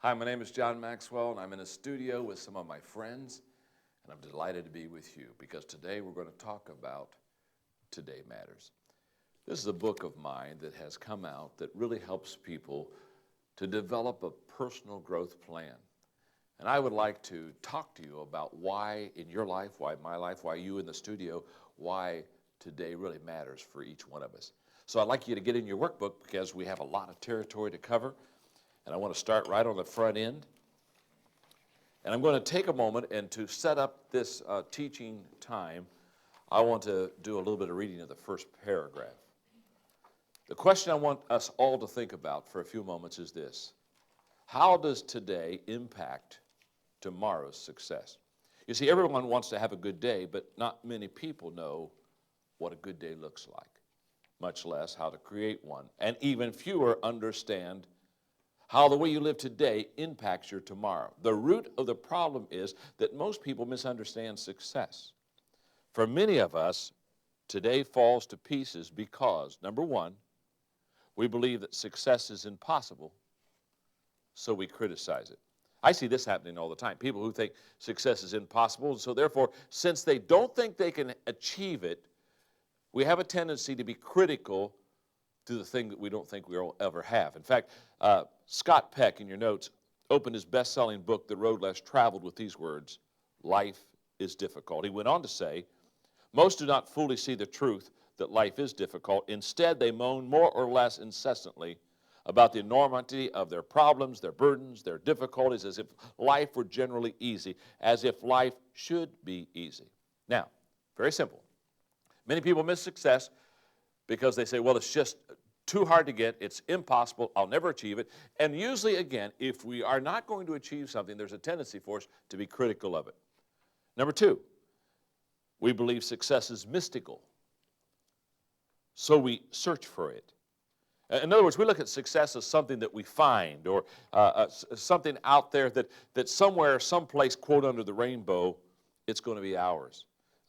Hi, my name is John Maxwell, and I'm in a studio with some of my friends, and I'm delighted to be with you because today we're going to talk about Today Matters. This is a book of mine that has come out that really helps people to develop a personal growth plan. And I would like to talk to you about why in your life, why in my life, why you in the studio, why today really matters for each one of us. So I'd like you to get in your workbook because we have a lot of territory to cover. And I want to start right on the front end. And I'm going to take a moment and to set up this teaching time, I want to do a little bit of reading of the first paragraph. The question I want us all to think about for a few moments is this: how does today impact tomorrow's success? You see, everyone wants to have a good day, but not many people know what a good day looks like, much less how to create one. And even fewer understand how the way you live today impacts your tomorrow. The root of the problem is that most people misunderstand success. For many of us, today falls to pieces because, number one, we believe that success is impossible, so we criticize it. I see this happening all the time. People who think success is impossible, and so therefore, since they don't think they can achieve it, we have a tendency to be critical to the thing that we don't think we'll ever have. In fact, Scott Peck, in your notes, opened his best-selling book, The Road Less Traveled, with these words: life is difficult. He went on to say, most do not fully see the truth that life is difficult. Instead, they moan more or less incessantly about the enormity of their problems, their burdens, their difficulties, as if life were generally easy, as if life should be easy. Now, very simple. Many people miss success because they say, well, it's just too hard to get, it's impossible, I'll never achieve it. And usually, again, if we are not going to achieve something, there's a tendency for us to be critical of it. Number two, we believe success is mystical, so we search for it. In other words, we look at success as something that we find, or something out there that somewhere, someplace, quote, under the rainbow, it's going to be ours.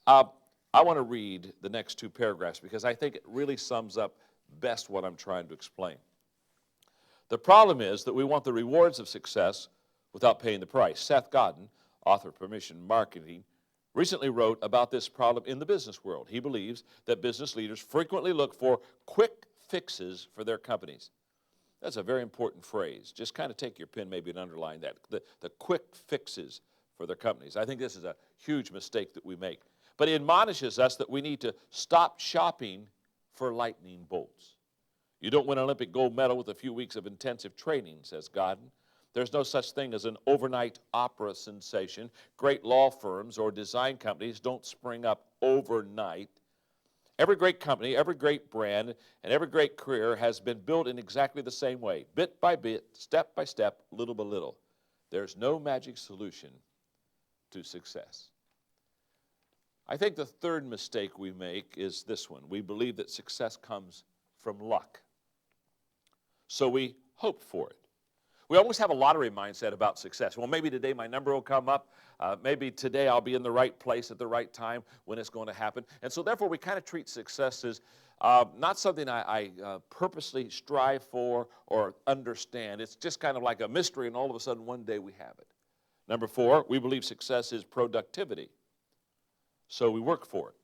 I want to read the next two paragraphs because I think it really sums up best what I'm trying to explain. The problem is that we want the rewards of success without paying the price. Seth Godin, author of Permission Marketing, recently wrote about this problem in the business world. He believes that business leaders frequently look for quick fixes for their companies. That's a very important phrase. Just kind of take your pen maybe and underline that. The quick fixes for their companies. I think this is a huge mistake that we make. But he admonishes us that we need to stop shopping for lightning bolts. You don't win an Olympic gold medal with a few weeks of intensive training, says Godin. There's no such thing as an overnight opera sensation. Great law firms or design companies don't spring up overnight. Every great company, every great brand, and every great career has been built in exactly the same way, bit by bit, step by step, little by little. There's no magic solution to success. I think the third mistake we make is this one. We believe that success comes from luck, so we hope for it. We always have a lottery mindset about success. Well, maybe today my number will come up. Maybe today I'll be in the right place at the right time when it's going to happen. And so therefore we kind of treat success as not something I purposely strive for or understand. It's just kind of like a mystery, and all of a sudden one day we have it. Number four, we believe success is productivity, so we work for it.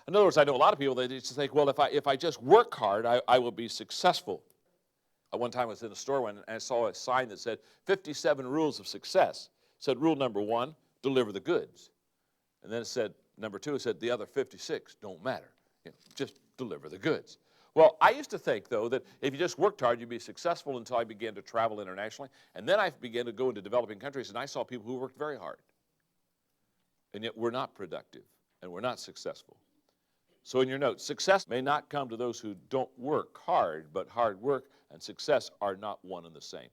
In other words, I know a lot of people, they just think, well, if I just work hard, I will be successful. One time I was in a store and I saw a sign that said 57 rules of success. It said rule number one, deliver the goods. And then it said, number two, it said the other 56 don't matter. Just deliver the goods. Well, I used to think, though, that if you just worked hard, you'd be successful until I began to travel internationally. And then I began to go into developing countries, and I saw people who worked very hard. And yet we're not productive, and we're not successful. So in your notes, success may not come to those who don't work hard, but hard work and success are not one and the same.